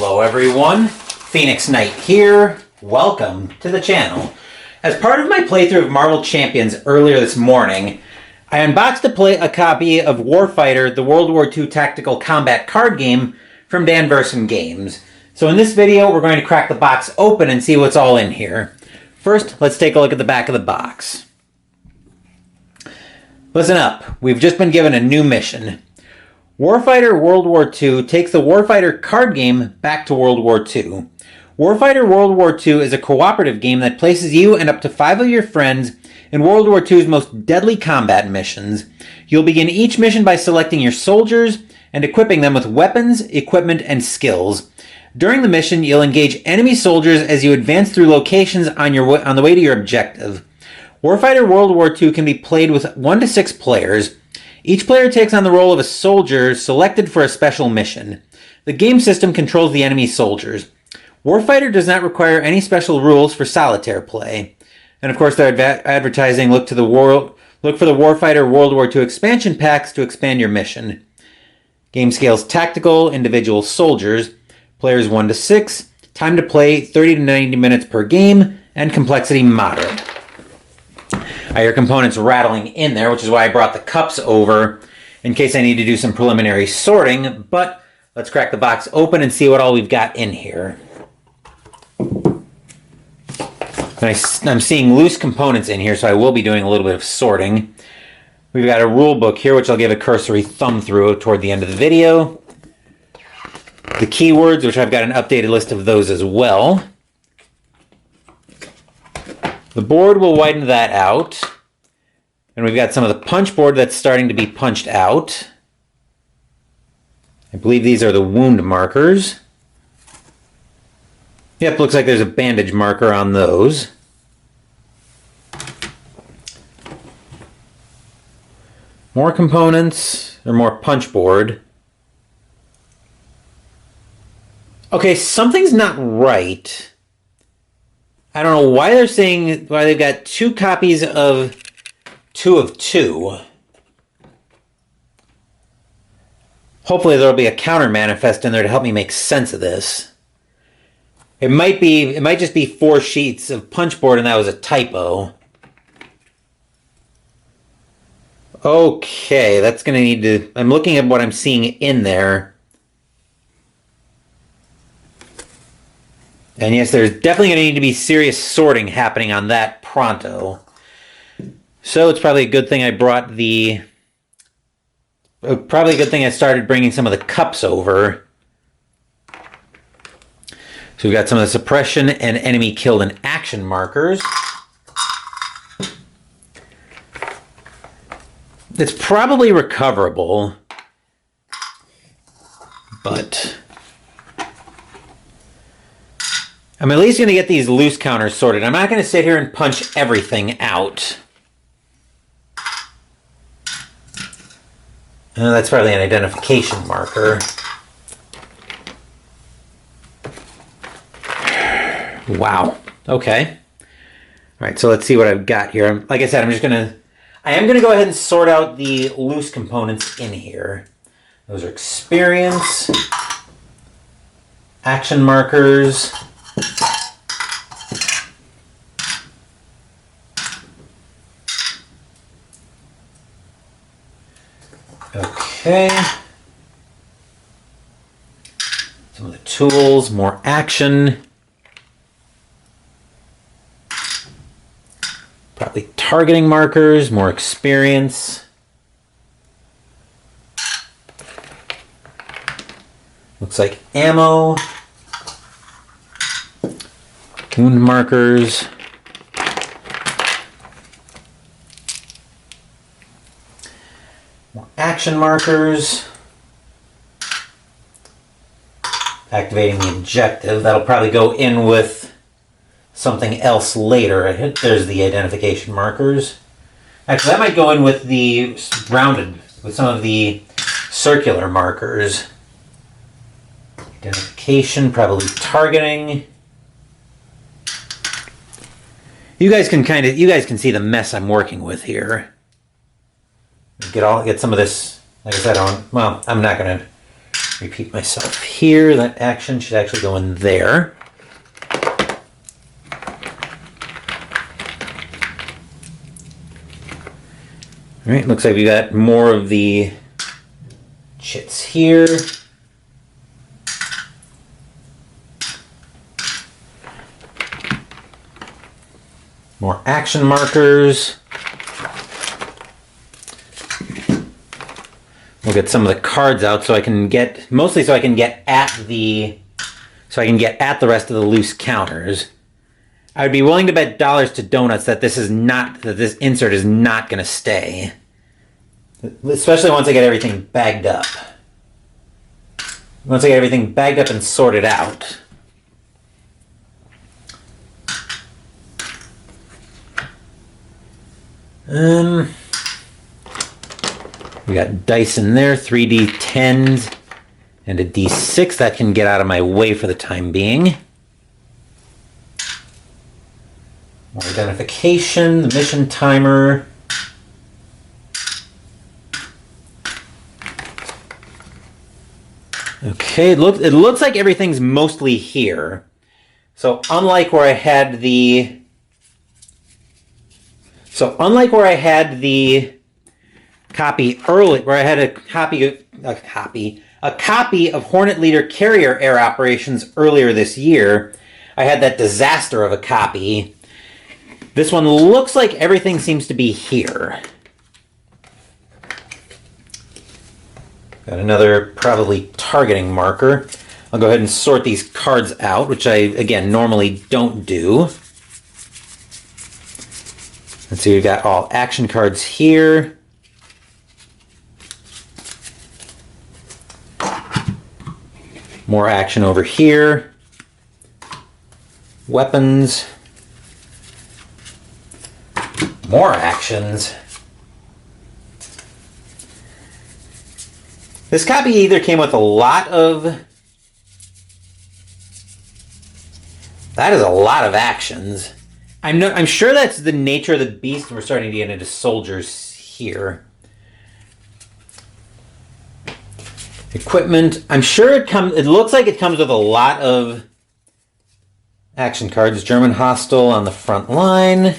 Hello everyone, Phoenix Knight here. Welcome to the channel. As part of my playthrough of Marvel Champions earlier this morning, I unboxed a copy of Warfighter, the World War II tactical combat card game from Dan Verson Games. So in this video, we're going to crack the box open and see what's all in here. First, let's take a look at the back of the box. Listen up, we've just been given a new mission. Warfighter World War II takes the Warfighter card game back to World War II. Warfighter World War II is a cooperative game that places you and up to 5 of your friends in World War II's most deadly combat missions. You'll begin each mission by selecting your soldiers and equipping them with weapons, equipment, and skills. During the mission, you'll engage enemy soldiers as you advance through locations on the way to your objective. Warfighter World War II can be played with 1 to 6 players. Each player takes on the role of a soldier selected for a special mission. The game system controls the enemy soldiers. Warfighter does not require any special rules for solitaire play. And of course, they're advertising look for the Warfighter World War II expansion packs to expand your mission. Game scales tactical, individual soldiers, players 1 to 6, time to play 30 to 90 minutes per game, and complexity moderate. I hear components rattling in there, which is why I brought the cups over in case I need to do some preliminary sorting, but let's crack the box open and see what all we've got in here. I'm seeing loose components in here, so I will be doing a little bit of sorting. We've got a rule book here, which I'll give a cursory thumb through toward the end of the video. The keywords, which I've got an updated list of those as well. The board will widen that out. And we've got some of the punch board that's starting to be punched out. I believe these are the wound markers. Yep, looks like there's a bandage marker on those. More components, or more punch board. Okay, something's not right. I don't know why they're saying why they've got 2 copies of 2 of 2. Hopefully there'll be a counter manifest in there to help me make sense of this. It might just be 4 sheets of punch board and that was a typo. Okay, that's going to need to... I'm looking at what I'm seeing in there. And yes, there's definitely going to need to be serious sorting happening on that pronto. So it's probably a good thing I brought the... Probably a good thing I started bringing some of the cups over. So we've got some of the suppression and enemy killed in action markers. It's probably recoverable, but I'm at least going to get these loose counters sorted. I'm not going to sit here and punch everything out. That's probably an identification marker. Wow. Okay. All right, so let's see what I've got here. Like I said, I am going to go ahead and sort out the loose components in here. Those are experience, action markers, okay. Some of the tools, more action. Probably targeting markers, more experience. Looks like ammo. Wound markers. More action markers. Activating the objective. That'll probably go in with something else later. There's the identification markers. Actually, that might go in with the with some of the circular markers. Identification, probably targeting. You guys can see the mess I'm working with here. Get some of this. Like I said, I'm not going to Repeat myself here. That action should actually go in there. All right, looks like we got more of the chits here. More action markers. We'll get some of the cards out so I can get, mostly so I can get at the rest of the loose counters. I would be willing to bet dollars to donuts that this insert is not going to stay. Especially once I get everything bagged up. Once I get everything bagged up and sorted out. We got dice in there, 3d10s and a d6. That can get out of my way for the time being. More identification, the mission timer. Okay, it looks like everything's mostly here. So unlike where I had the copy early, where I had a copy of Hornet Leader Carrier Air Operations earlier this year, I had that disaster of a copy. This one looks like everything seems to be here. Got another probably targeting marker. I'll go ahead and sort these cards out, which I, again, normally don't do. Let's see, we've got all action cards here. More action over here. Weapons. More actions. This copy either came with a lot of... That is a lot of actions. I'm sure that's the nature of the beast. We're starting to get into soldiers here. Equipment. I'm sure it looks like it comes with a lot of action cards. German hostile on the front line.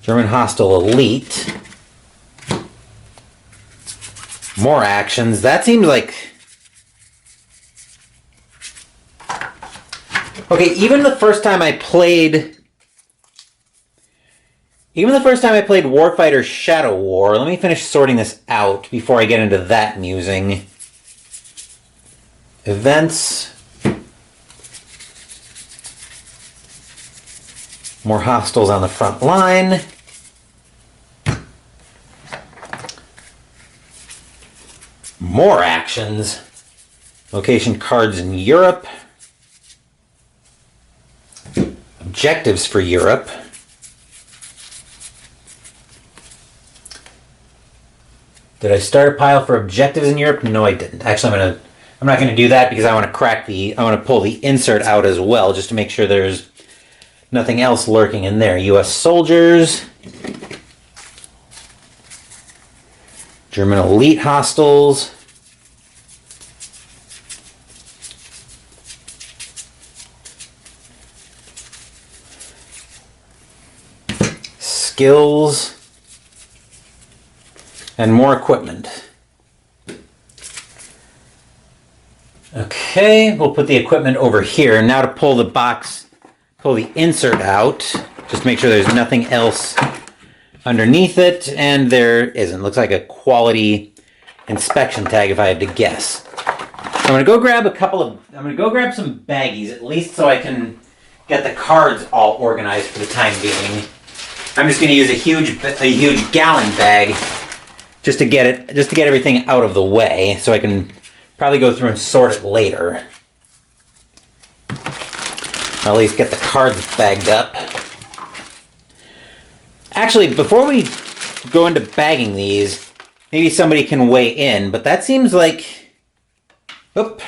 German hostile elite. More actions. That seems like... Okay, even the first time I played Warfighter Shadow War, let me finish sorting this out before I get into that musing. Events. More hostiles on the front line. More actions. Location cards in Europe. Objectives for Europe. Did I start a pile for objectives in Europe? No, I didn't. Actually, I'm not gonna do that because I want to pull the insert out as well, just to make sure there's nothing else lurking in there. U.S. soldiers. German elite hostiles. Skills. And more equipment. Okay, we'll put the equipment over here. Now to pull the insert out. Just make sure there's nothing else underneath it, and there isn't. Looks like a quality inspection tag if I had to guess. I'm gonna go grab some baggies, at least so I can get the cards all organized for the time being. I'm just gonna use a huge gallon bag just to get everything out of the way, so I can probably go through and sort it later. Or at least get the cards bagged up. Actually, before we go into bagging these, maybe somebody can weigh in, but that seems like... Oop.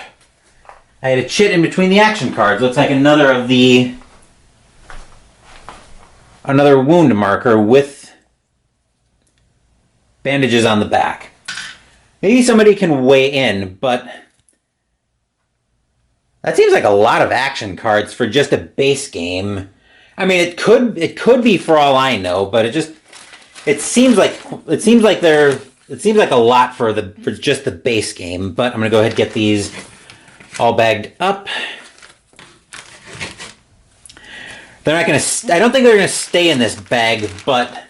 I had a chit in between the action cards. Looks like another wound marker with bandages on the back. Maybe somebody can weigh in, but that seems like a lot of action cards for just a base game. I mean, it could be for all I know, but it seems like a lot for just the base game. But I'm gonna go ahead and get these all bagged up. They're not gonna. I don't think they're gonna stay in this bag, but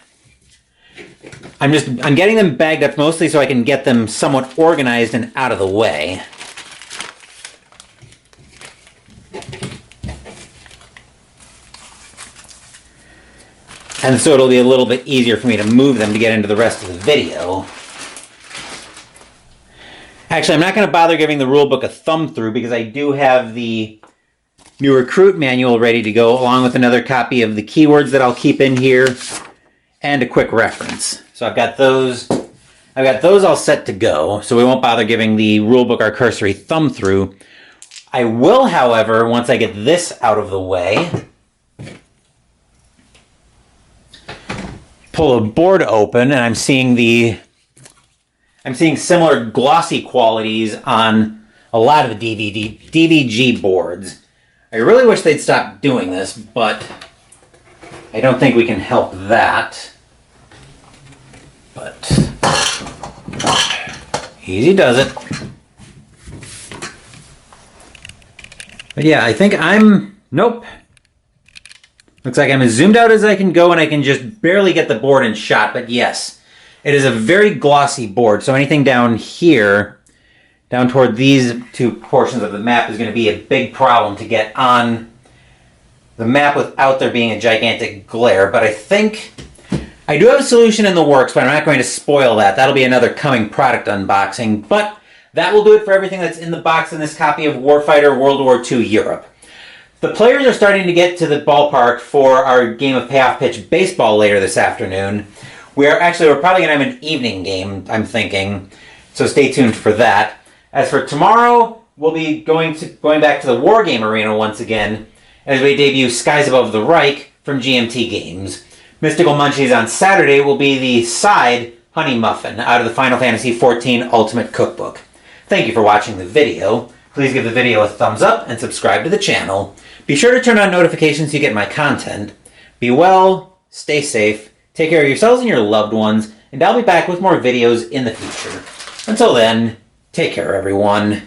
I'm getting them bagged up mostly so I can get them somewhat organized and out of the way. And so it'll be a little bit easier for me to move them to get into the rest of the video. Actually, I'm not going to bother giving the rulebook a thumb through because I do have the new recruit manual ready to go, along with another copy of the keywords that I'll keep in here and a quick reference. So I've got those all set to go, so we won't bother giving the rulebook our cursory thumb through. I will, however, once I get this out of the way, pull a board open, and I'm seeing similar glossy qualities on a lot of the DVG boards. I really wish they'd stop doing this, but I don't think we can help that. But easy does it. But yeah, I think nope. Looks like I'm as zoomed out as I can go, and I can just barely get the board in shot. But yes, it is a very glossy board, so anything down here, down toward these two portions of the map, is going to be a big problem to get on the map without there being a gigantic glare. But I think I do have a solution in the works, but I'm not going to spoil that. That'll be another coming product unboxing. But that will do it for everything that's in the box in this copy of Warfighter World War II Europe. The players are starting to get to the ballpark for our game of payoff pitch baseball later this afternoon. We're probably going to have an evening game, I'm thinking, so stay tuned for that. As for tomorrow, we'll be going back to the War Game Arena once again as we debut Skies Above the Reich from GMT Games. Mystical Munchies on Saturday will be the side Honey Muffin out of the Final Fantasy XIV Ultimate Cookbook. Thank you for watching the video. Please give the video a thumbs up and subscribe to the channel. Be sure to turn on notifications so you get my content. Be well, stay safe, take care of yourselves and your loved ones, and I'll be back with more videos in the future. Until then, take care everyone.